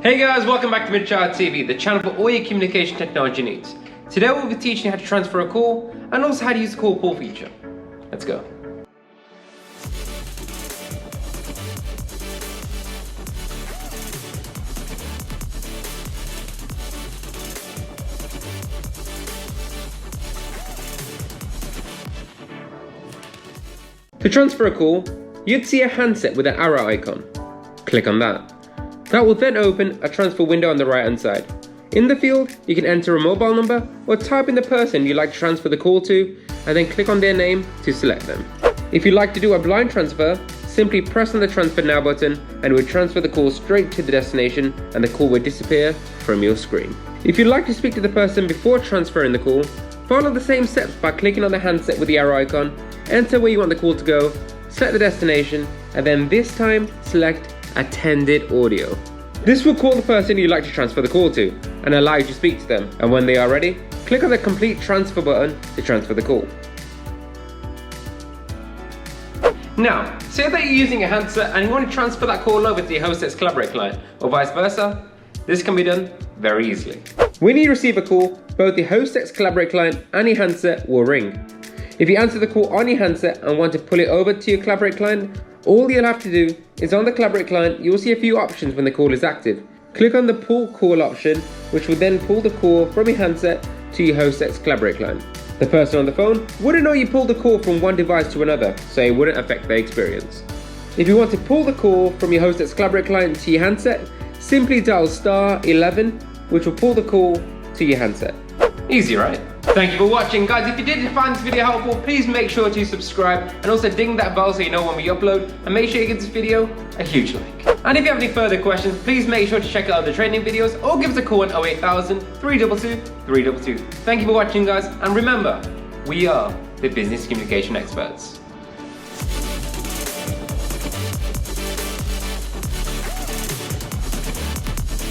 Hey guys, welcome back to Midshire TV, the channel for all your communication technology needs. Today we'll be teaching you how to transfer a call and also how to use the call pull feature. Let's go. To transfer a call, you'd see a handset with an arrow icon. Click on that. That will then open a transfer window on the right hand side. In the field, you can enter a mobile number or type in the person you'd like to transfer the call to and then click on their name to select them. If you'd like to do a blind transfer, simply press on the transfer now button and it will transfer the call straight to the destination and the call will disappear from your screen. If you'd like to speak to the person before transferring the call, follow the same steps by clicking on the handset with the arrow icon, enter where you want the call to go, select the destination, and then this time select attended audio. This will call the person you'd like to transfer the call to and allow you to speak to them, and when they are ready, click on the complete transfer button to transfer the call. Now, say that you're using a handset and you want to transfer that call over to your HostX Collaborate client, or vice versa. This can be done very easily. When you receive a call, both the HostX Collaborate client and your handset will ring. If you answer the call on your handset and want to pull it over to your Collaborate client, all you'll have to do is on the Collaborate client, you'll see a few options when the call is active. Click on the pull call option, which will then pull the call from your handset to your HostX Collaborate client. The person on the phone wouldn't know you pulled the call from one device to another, so it wouldn't affect their experience. If you want to pull the call from your HostX Collaborate client to your handset, simply dial *11, which will pull the call to your handset. Easy, right? Thank you for watching, guys. If you did find this video helpful, please make sure to subscribe and also ding that bell so you know when we upload, and make sure you give this video a huge like. And if you have any further questions, please make sure to check out the training videos or give us a call on 08000 322 322. Thank you for watching, guys, and remember, we are the business communication experts.